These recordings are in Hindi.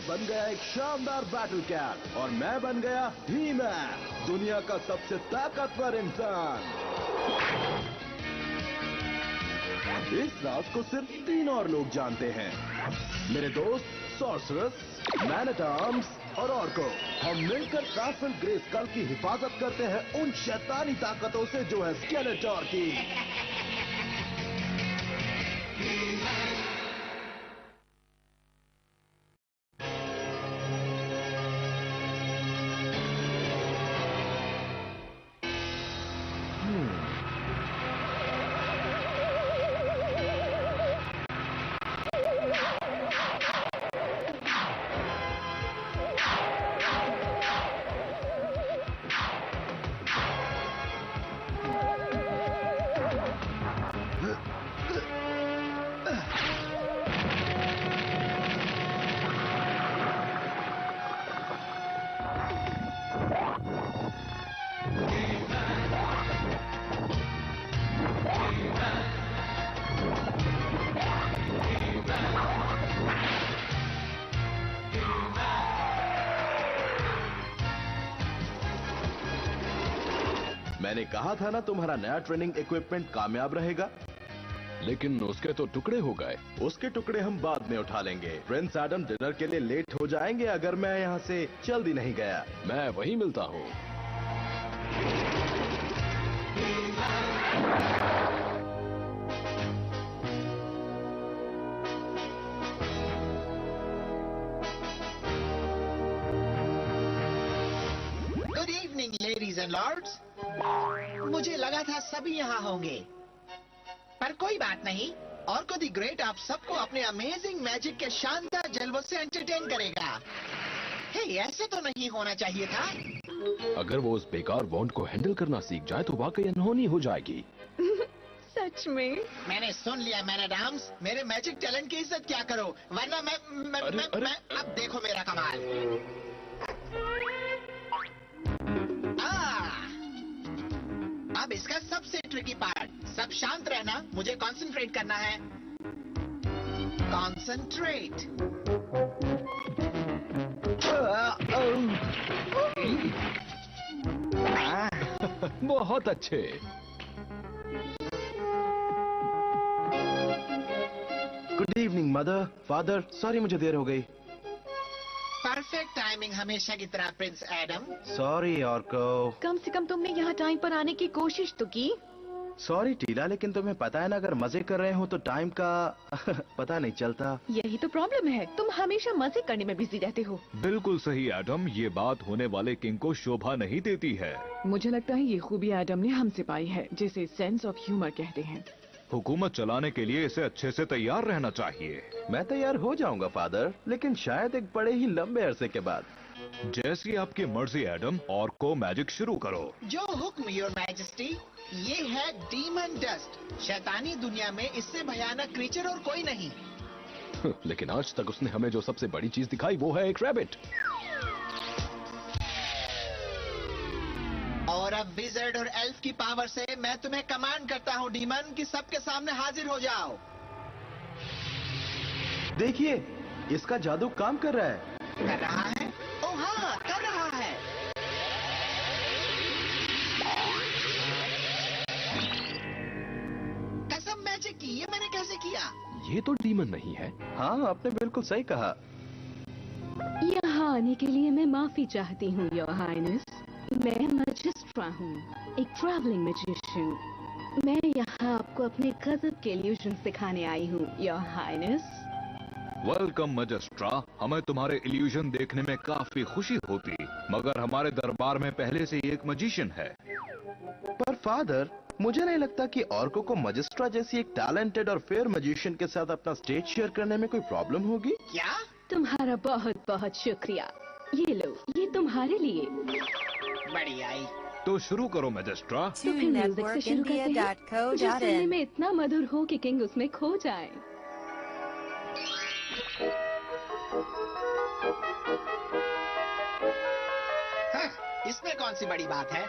बन गया एक शानदार बैटल कैट और मैं बन गया ही-मैन, दुनिया का सबसे ताकतवर इंसान। इस राज को सिर्फ 3 और लोग जानते हैं, मेरे दोस्त सॉर्सरस, मैन एट आर्म्स और ऑर्को। हम मिलकर कासल ग्रेस्कुल की हिफाजत करते हैं उन शैतानी ताकतों से जो है स्केलेटोर की। मैंने कहा था ना तुम्हारा नया ट्रेनिंग इक्विपमेंट कामयाब रहेगा। लेकिन उसके तो टुकड़े हो गए। उसके टुकड़े हम बाद में उठा लेंगे। प्रिंस एडम डिनर के लिए लेट हो जाएंगे अगर मैं यहाँ से जल्दी नहीं गया। मैं वहीं मिलता हूँ। Good evening ladies and lords. मुझे लगा था सभी यहाँ होंगे, पर कोई बात नहीं। ऑर्को द ग्रेट आप सबको अपने अमेजिंग मैजिक के शानदार जलवों से एंटरटेन करेगा। हे, ऐसे तो नहीं होना चाहिए था। अगर वो उस बेकार वॉन्ड को हैंडल करना सीख जाए तो वाकई अनहोनी हो जाएगी। सच में? मैंने सुन लिया मैन एट आर्म्स, मेरे मैजिक टैलेंट की इज्जत क्या करो, वरना मैं अब देखो मेरा कमाल। अब इसका सबसे ट्रिकी पार्ट। सब शांत रहना, मुझे कंसंट्रेट करना है। कंसंट्रेट। बहुत अच्छे। Good evening mother, father, sorry मुझे देर हो गई। परफेक्ट टाइमिंग हमेशा की तरह प्रिंस एडम। सॉरी ऑर्को। कम से कम तुमने यहाँ टाइम पर आने की कोशिश तो की। सॉरी टीला, लेकिन तुम्हें पता है ना अगर मजे कर रहे हो तो टाइम का पता नहीं चलता। यही तो प्रॉब्लम है, तुम हमेशा मजे करने में बिजी रहते हो। बिल्कुल सही एडम, ये बात होने वाले किंग को शोभा नहीं देती है। मुझे लगता है ये खूबी एडम ने हमसे पाई है, जिसे सेंस ऑफ ह्यूमर कहते हैं। हुकूमत चलाने के लिए इसे अच्छे से तैयार रहना चाहिए। मैं तैयार हो जाऊंगा फादर, लेकिन शायद एक बड़े ही लंबे अरसे के बाद। जैसी आपकी मर्जी एडम, और को मैजिक शुरू करो। जो हुक्म योर मैजेस्टी। ये है डीमन डस्ट। शैतानी दुनिया में इससे भयानक क्रीचर और कोई नहीं। लेकिन आज तक उसने हमें जो सबसे बड़ी चीज दिखाई वो है एक रैबिट। और अब विज़र्ड और एल्फ की पावर से मैं तुम्हें कमांड करता हूँ डीमन, कि सबके सामने हाजिर हो जाओ। देखिए, इसका जादू काम कर रहा है। कर रहा है? ओ हाँ, कर रहा है। कसम मैजिक की, ये मैंने कैसे किया? ये तो डीमन नहीं है। हाँ, आपने बिल्कुल सही कहा। यहाँ आने के लिए मैं माफी चाहती हूँ योर हाइनेस। मैं मैजिस्ट्रा हूँ, एक ट्रैवलिंग मैजिशियन। मैं यहाँ आपको अपने गजब के इल्यूजन सिखाने आई हूँ योर हाइनेस। वेलकम मैजिस्ट्रा, हमें तुम्हारे इल्यूजन देखने में काफी खुशी होती, मगर हमारे दरबार में पहले से ही एक मैजिशियन है। पर फादर, मुझे नहीं लगता कि ऑर्को को मैजिस्ट्रा जैसी एक टैलेंटेड और फेयर मैजिशियन के साथ अपना स्टेज शेयर करने में कोई प्रॉब्लम होगी। क्या? तुम्हारा बहुत बहुत शुक्रिया। ये लो, ये तुम्हारे लिए। बड़ी आई। तो शुरू करो मैजिस्ट्रा। तो फिर म्यूजिक से शुरू करते हैं, जो सुनने में इतना मधुर हो कि किंग उसमें खो जाए। हाँ, इसमें कौन सी बड़ी बात है?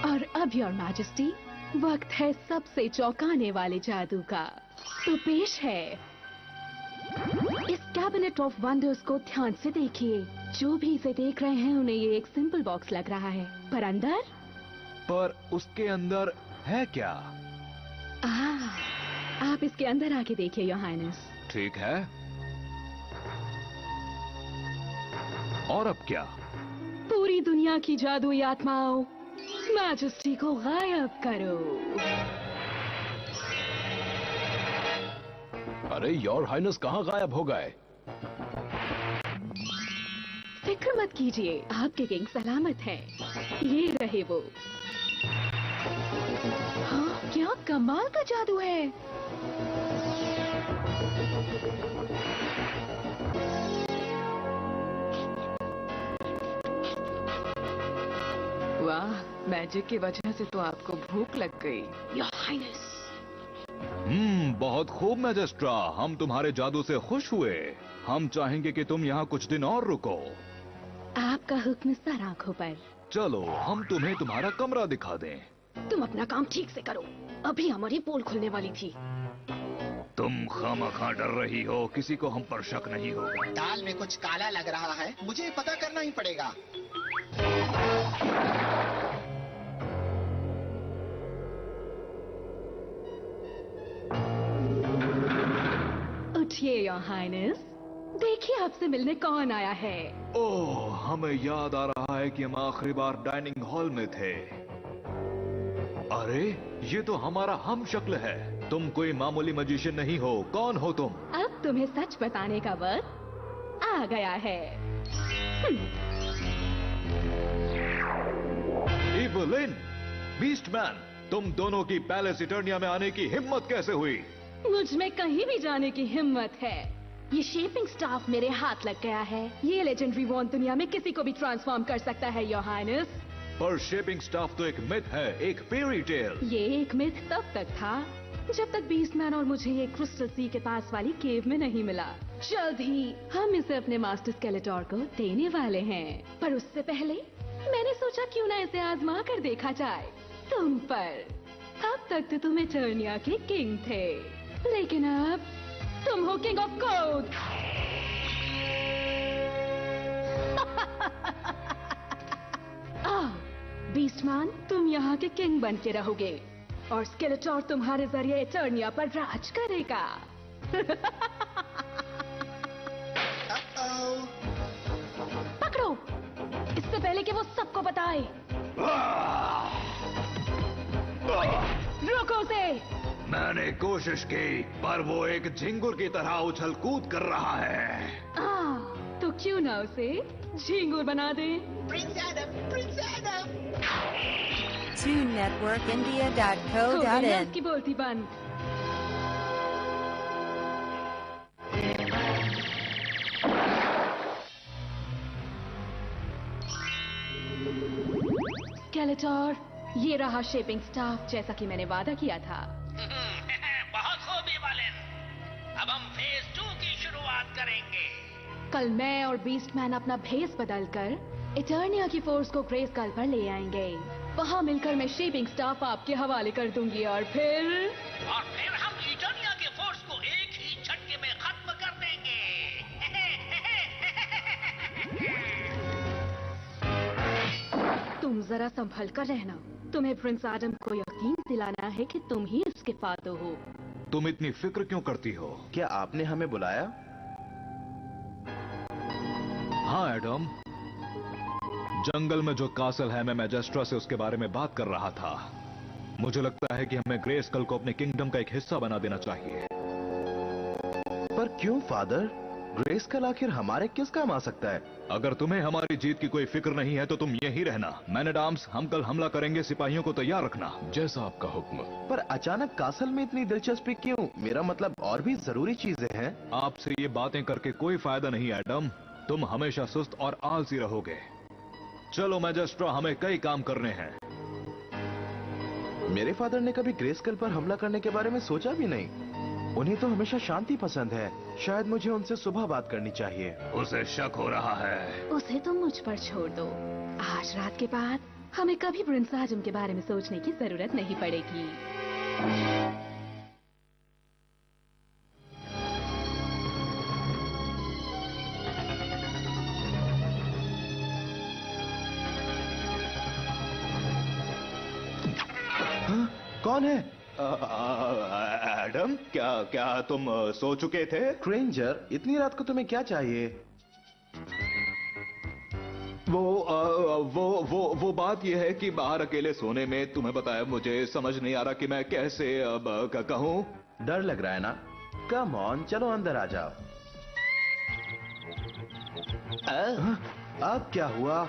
और अब योर मैजेस्टी, वक्त है सबसे चौंकाने वाले जादू का। तो पेश है, इस कैबिनेट ऑफ वंडर्स को ध्यान से देखिए। जो भी इसे देख रहे हैं उन्हें ये एक सिंपल बॉक्स लग रहा है, पर अंदर पर उसके अंदर है क्या? आप इसके अंदर आके देखिए योर हाइनेस। ठीक है, और अब क्या? पूरी दुनिया की जादुई आत्माओं, मैजेस्टी को गायब करो। अरे योर हाइनेस कहाँ गायब हो गए? फिक्र मत कीजिए, आपके किंग सलामत है। ये रहे वो। हाँ, क्या कमाल का जादू है। वाह, मैजिक की वजह से तो आपको भूख लग गई। Your highness. बहुत खूब मैजेस्ट्रा, हम तुम्हारे जादू से खुश हुए। हम चाहेंगे कि तुम यहाँ कुछ दिन और रुको। आपका हुक्म सर आंखों पर। चलो हम तुम्हें तुम्हारा कमरा दिखा दें। तुम अपना काम ठीक से करो, अभी हमारी पोल खुलने वाली थी। तुम खामखा डर रही हो, किसी को हम पर शक नहीं होगा। दाल में कुछ काला लग रहा है, मुझे पता करना ही पड़ेगा। उठिए योर हाइनेस, देखिए आपसे मिलने कौन आया है। ओह, हमें याद आ रहा है कि हम आखिरी बार डाइनिंग हॉल में थे। अरे, ये तो हमारा हम शक्ल है। तुम कोई मामूली मैजिशियन नहीं हो। कौन हो तुम? अब तुम्हें सच बताने का वक्त आ गया है। इवलिन, बीस्टमैन, तुम दोनों की पैलेस इटर्निया में आने की हिम्मत कैसे हुई? मुझ में कहीं भी जाने की हिम्मत है। ये शेपिंग स्टाफ मेरे हाथ लग गया है। ये लेजेंडरी वॉन्ड दुनिया में किसी को भी ट्रांसफॉर्म कर सकता है योर हाइनेस। पर शेपिंग स्टाफ तो एक मिथ है, एक फेरी टेल। ये एक मिथ तब तक था जब तक बीस्टमैन और मुझे ये क्रिस्टल सी के पास वाली केव में नहीं मिला। जल्द ही हम इसे अपने मास्टर स्केलेटोर को देने वाले हैं, पर उससे पहले मैंने सोचा क्यों ना इसे आजमा कर देखा जाए तुम पर। अब तक तो तुम इटर्निया के किंग थे, लेकिन अब तुम हो किंग ऑफ कोड। बीस्टमैन, तुम यहाँ के किंग बन के रहोगे और स्केलेटोर तुम्हारे जरिए इटर्निया पर राज करेगा। पकड़ो, इससे पहले कि वो सबको बताए। रोको उसे। मैंने कोशिश की, पर वो एक झिंगुर की तरह उछल कूद कर रहा है। तो क्यों ना उसे झिंगुर बना दे। Prince Adam, prince Adam. TuneNetworkIndia.co.in की बोलती बंद। स्केलेटोर, ये रहा शेपिंग स्टाफ जैसा कि मैंने वादा किया था। बहुत खूब इवलिन। अब हम फेज 2 की शुरुआत करेंगे। कल मैं और बीस्टमैन अपना भेस बदलकर इटर्निया की फोर्स को ग्रेस्कल पर ले आएंगे। वहाँ मिलकर मैं शेपिंग स्टाफ आपके हवाले कर दूंगी और फिर हम इटर्निया के फोर्स को एक ही झटके में खत्म कर देंगे। तुम जरा संभल कर रहना। तुम्हें प्रिंस एडम को यकीन दिलाना है कि तुम ही इसके फातो हो। तुम इतनी फिक्र क्यों करती हो? क्या आपने हमें बुलाया? हाँ एडम, जंगल में जो कासल है, मैं मैजेस्ट्रा से उसके बारे में बात कर रहा था। मुझे लगता है कि हमें ग्रेस्कल को अपने किंगडम का एक हिस्सा बना देना चाहिए। पर क्यों फादर? ग्रेस्कल आखिर हमारे किस काम आ सकता है? अगर तुम्हें हमारी जीत की कोई फिक्र नहीं है तो तुम यहीं रहना। मैन एट आर्म्स, हम कल हमला करेंगे, सिपाहियों को तैयार रखना। जैसा आपका हुक्म। पर अचानक कासल में इतनी दिलचस्पी क्यों? मेरा मतलब और भी जरूरी चीजें हैं। आपसे ये बातें करके कोई फायदा नहीं एडम, तुम हमेशा सुस्त और आलसी रहोगे। चलो मैजेस्ट्रा, हमें कई काम करने हैं। मेरे फादर ने कभी ग्रेस्कल पर हमला करने के बारे में सोचा भी नहीं। उन्हें तो हमेशा शांति पसंद है। शायद मुझे उनसे सुबह बात करनी चाहिए। उसे शक हो रहा है। उसे तुम मुझ पर छोड़ दो। आज रात के बाद हमें कभी प्रिंस एडम के बारे में सोचने की जरूरत नहीं पड़ेगी। कौन है? एडम, क्या तुम सो चुके थे? क्रेंजर, इतनी रात को तुम्हें क्या चाहिए? वो बात यह है कि बाहर अकेले सोने में तुम्हें बताया, मुझे समझ नहीं आ रहा कि मैं कैसे अब कहूं। डर लग रहा है ना? कम ऑन, चलो अंदर आ जाओ। अब क्या हुआ?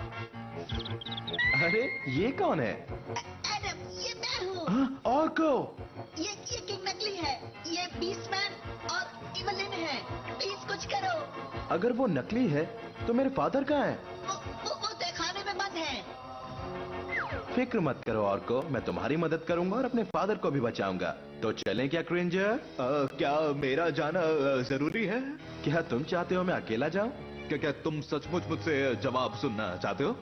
अरे ये कौन है? एडम, ये मैं हूँ। ऑर्को! ये किंग नकली है, ये बीस्टमैन और इवलिन है। प्लीज कुछ करो। अगर वो नकली है तो मेरे फादर कहाँ हैं? वो तहखाने में बंद है। फिक्र मत करो ऑर्को, मैं तुम्हारी मदद करूंगा और अपने फादर को भी बचाऊंगा। तो चलें क्या क्रेंजर? क्या मेरा जाना जरूरी है? क्या तुम चाहते हो मैं अकेला जाऊं? क्या तुम सचमुच मुझसे जवाब सुनना चाहते हो?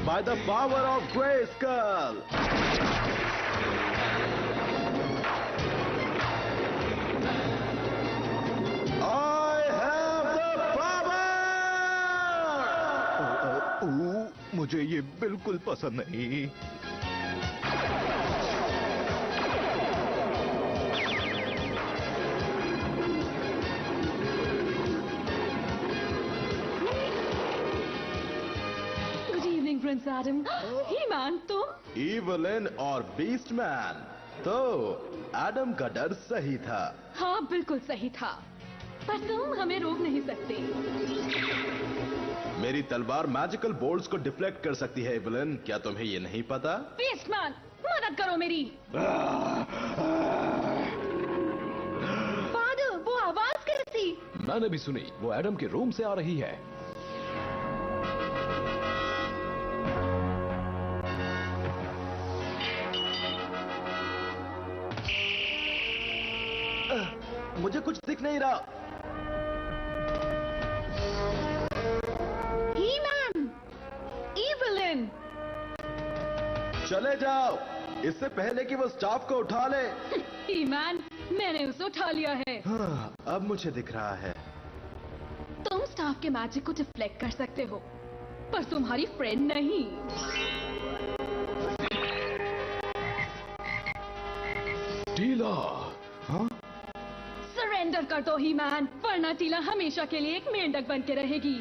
By the power of Grayskull! I have the power! मुझे ये बिल्कुल पसंद नहीं। प्रिंस एडम, ही-मैन तुम? Evelyn और बीस्टमैन। तो एडम का डर सही था। हाँ बिल्कुल सही था, पर तुम हमें रोक नहीं सकते। मेरी तलवार मैजिकल बोल्ट्स को डिफ्लेक्ट कर सकती है एवलिन, क्या तुम्हें ये नहीं पता? बीस्टमैन, मदद करो मेरी। फादर, वो आवाज कैसी? मैंने भी सुनी, वो एडम के रूम से आ रही है। मुझे कुछ दिख नहीं रहा। ही-मैन, इवलिन, चले जाओ, इससे पहले कि वो स्टाफ को उठा ले। ही-मैन, मैंने उसे उठा लिया है। हाँ, अब मुझे दिख रहा है। तुम स्टाफ के मैजिक को डिफ्लेक्ट कर सकते हो, पर तुम्हारी फ्रेंड नहीं। टीला, हाँ? सरेंडर कर दो ही-मैन, वरना टीला हमेशा के लिए एक मेंढक बन के रहेगी।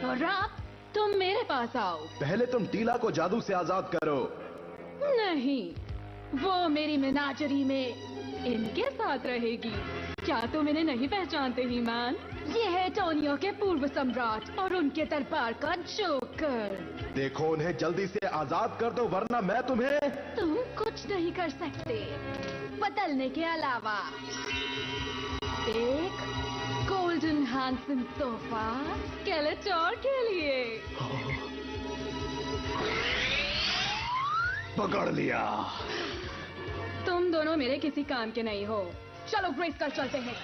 और अब तुम मेरे पास आओ। पहले तुम टीला को जादू से आजाद करो। नहीं, वो मेरी मेनाजरी में इनके साथ रहेगी। क्या तुम इन्हें नहीं पहचानते ही-मैन? ये है टोनियो के पूर्व सम्राट और उनके दरबार का जोकर। देखो उन्हें जल्दी से आजाद कर दो, वरना मैं तुम्हें। तुम कुछ नहीं कर सकते बदलने के अलावा। एक गोल्डन हैंडसम सोफा स्केलेटोर के लिए। पकड़ लिया। तुम दोनों मेरे किसी काम के नहीं हो। चलो ग्रेस्कल चलते हैं।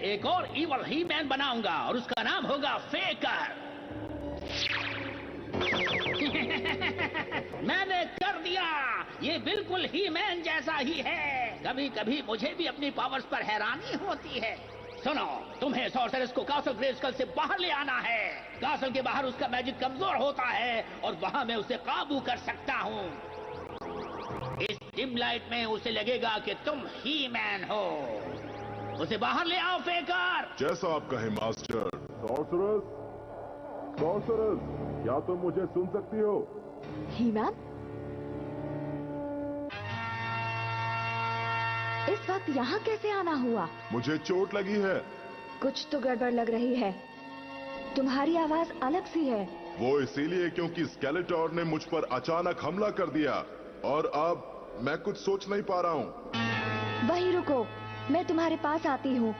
एक और इवल ही मैन बनाऊंगा और उसका नाम होगा फेकर। मैंने कर दिया, ये बिल्कुल ही मैन जैसा ही है। कभी कभी मुझे भी अपनी पावर्स पर हैरानी होती है। सुनो, तुम्हें सॉर्सरेस को कासल ग्रेस्कल से बाहर ले आना है। कासल के बाहर उसका मैजिक कमजोर होता है और वहां मैं उसे काबू कर सकता हूँ। इस डिम लाइट में उसे लगेगा कि तुम ही मैन हो। उसे बाहर ले आओ फेकर। जैसा आप कहें मास्टर। सॉर्सरस, सॉर्सरस, क्या तुम मुझे सुन सकती हो? ही-मैन, इस वक्त यहाँ कैसे आना हुआ? मुझे चोट लगी है। कुछ तो गड़बड़ लग रही है। तुम्हारी आवाज अलग सी है। वो इसीलिए क्योंकि स्केलेटोर ने मुझ पर अचानक हमला कर दिया और अब मैं कुछ सोच नहीं पा रहा हूँ। वहीं रुको, मैं तुम्हारे पास आती हूँ।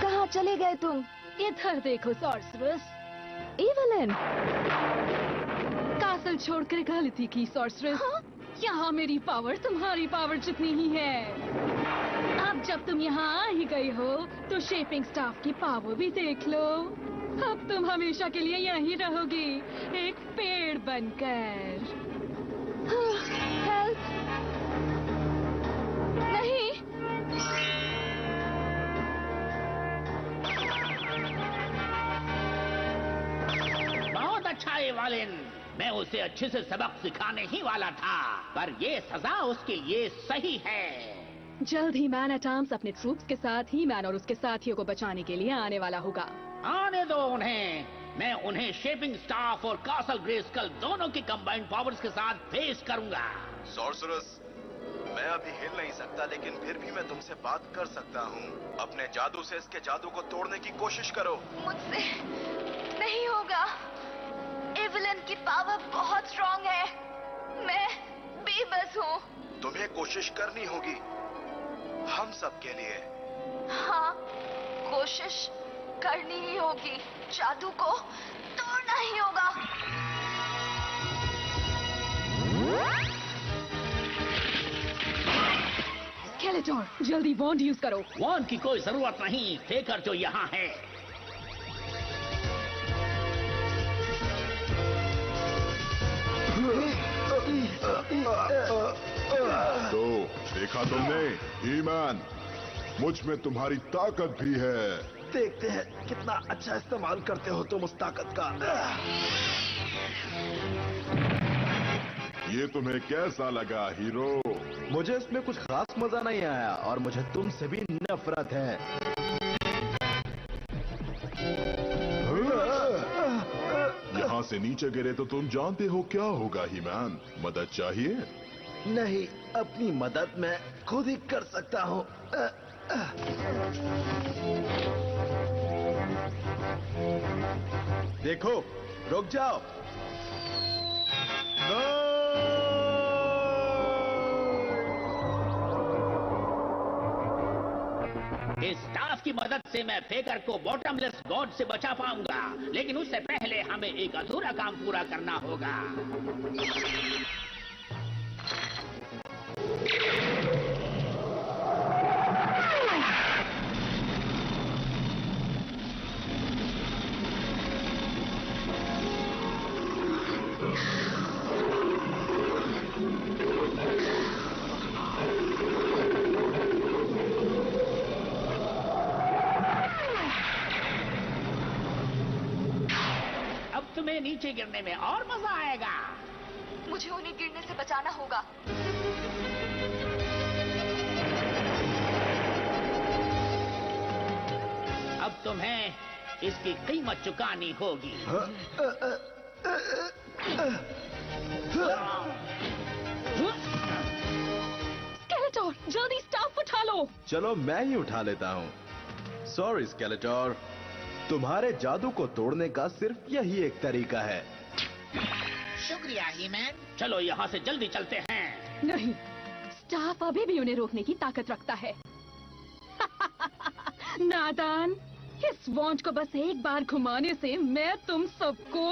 कहाँ चले गए तुम? इधर देखो सॉर्सरस। इवलिन, कासल छोड़कर गलती की सॉर्सरस। हाँ? यहाँ मेरी पावर तुम्हारी पावर जितनी ही है। अब जब तुम यहाँ आ ही गई हो तो शेपिंग स्टाफ की पावर भी देख लो। अब तुम हमेशा के लिए यहीं रहोगी, एक पेड़ बनकर। हेल्प! नहीं। बहुत अच्छा एवालिन, मैं उसे अच्छे से सबक सिखाने ही वाला था, पर ये सजा उसके लिए सही है। जल्द ही मैन एट आर्म्स अपने ट्रूप्स के साथ ही मैन और उसके साथियों को बचाने के लिए आने वाला होगा। आने दो उन्हें, मैं उन्हें शेपिंग स्टाफ और कासल ग्रेस्कल दोनों की कंबाइंड पावर्स के साथ फेस करूंगा। सॉर्सरस, मैं अभी हिल नहीं सकता, लेकिन फिर भी मैं तुमसे बात कर सकता हूँ। अपने जादू से इसके जादू को तोड़ने की कोशिश करो। मुझसे नहीं होगा। एविलन की पावर बहुत स्ट्रांग है। मैं बेबस हूँ। तुम्हें कोशिश करनी होगी, हम सब के लिए। हाँ, कोशिश करनी ही होगी। जादू को तोड़ना ही होगा। स्केलेटोर, जल्दी वॉन्ड यूज करो। वॉन्ड की कोई जरूरत नहीं, फेकर जो यहाँ है। तो देखा तुमने, ही-मैन, मुझ में तुम्हारी ताकत भी है। देखते हैं कितना अच्छा इस्तेमाल करते हो तुम उस ताकत का। ये तुम्हें कैसा लगा, हीरो? मुझे इसमें कुछ खास मजा नहीं आया और मुझे तुमसे भी नफरत है। यहाँ से नीचे गिरे तो तुम जानते हो क्या होगा, ही-मैन। मदद चाहिए? नहीं, अपनी मदद मैं खुद ही कर सकता हूँ। देखो, रुक जाओ। इस स्टाफ की मदद से मैं फेकर को बॉटमलेस गॉड से बचा पाऊंगा, लेकिन उससे पहले हमें एक अधूरा काम पूरा करना होगा। तुम्हें नीचे गिरने में और मजा आएगा। मुझे उन्हें गिरने से बचाना होगा। अब तुम्हें इसकी कीमत चुकानी होगी। स्केलेटोर, जल्दी स्टाफ उठा लो। चलो मैं ही उठा लेता हूँ। सॉरी स्केलेटोर, तुम्हारे जादू को तोड़ने का सिर्फ यही एक तरीका है। शुक्रिया ही-मैन। चलो यहाँ से जल्दी चलते हैं। नहीं, स्टाफ अभी भी उन्हें रोकने की ताकत रखता है। नादान, इस वॉन्ड को बस एक बार घुमाने से मैं तुम सबको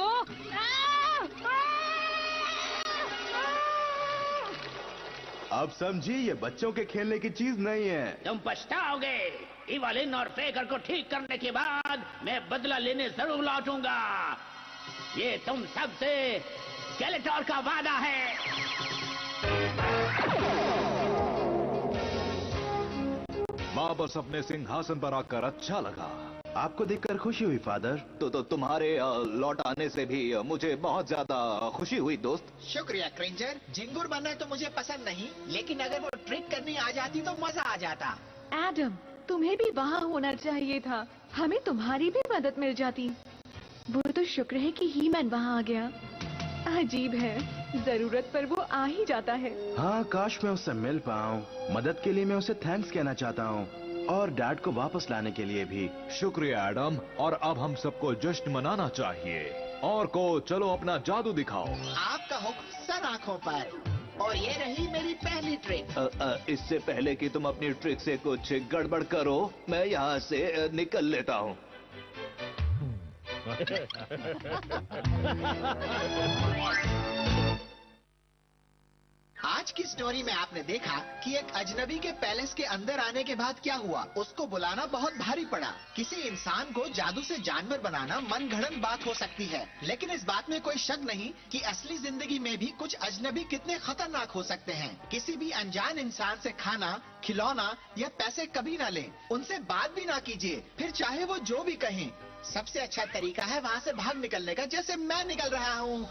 अब समझी, ये बच्चों के खेलने की चीज नहीं है। तुम पछताओगे। इवालिन और फेकर को ठीक करने के बाद मैं बदला लेने जरूर लौटूंगा। ये तुम सबसे स्केलेटोर का वादा है। वापस अपने सिंहासन पर आकर अच्छा लगा। आपको देखकर खुशी हुई फादर। तो तुम्हारे लौट आने से भी मुझे बहुत ज्यादा खुशी हुई दोस्त। शुक्रिया क्रिंजर। झिंगुर बनना तो मुझे पसंद नहीं, लेकिन अगर वो ट्रिक करनी आ जाती तो मजा आ जाता। एडम, तुम्हें भी वहाँ होना चाहिए था, हमें तुम्हारी भी मदद मिल जाती। वो तो शुक्र है कि ही-मैन वहाँ आ गया। अजीब है, जरूरत पर वो आ ही जाता है। हाँ, काश मैं उससे मिल पाऊँ। मदद के लिए मैं उसे थैंक्स कहना चाहता हूँ, और डैड को वापस लाने के लिए भी। शुक्रिया एडम, और अब हम सबको जश्न मनाना चाहिए। और को चलो अपना जादू दिखाओ। आपका हुक्म सर आंखों पर। और ये रही मेरी पहली ट्रिक। इससे पहले कि तुम अपनी ट्रिक से कुछ गड़बड़ करो, मैं यहाँ से निकल लेता हूँ। आज आज की स्टोरी में आपने देखा कि एक अजनबी के पैलेस के अंदर आने के बाद क्या हुआ। उसको बुलाना बहुत भारी पड़ा। किसी इंसान को जादू से जानवर बनाना मनगढ़ंत बात हो सकती है, लेकिन इस बात में कोई शक नहीं कि असली जिंदगी में भी कुछ अजनबी कितने खतरनाक हो सकते हैं। किसी भी अनजान इंसान से खाना, खिलौना या पैसे कभी ना लें। उनसे बात भी ना कीजिए, फिर चाहे वो जो भी कहें। सबसे अच्छा तरीका है वहाँ से भाग निकलने का, जैसे मैं निकल रहा हूँ।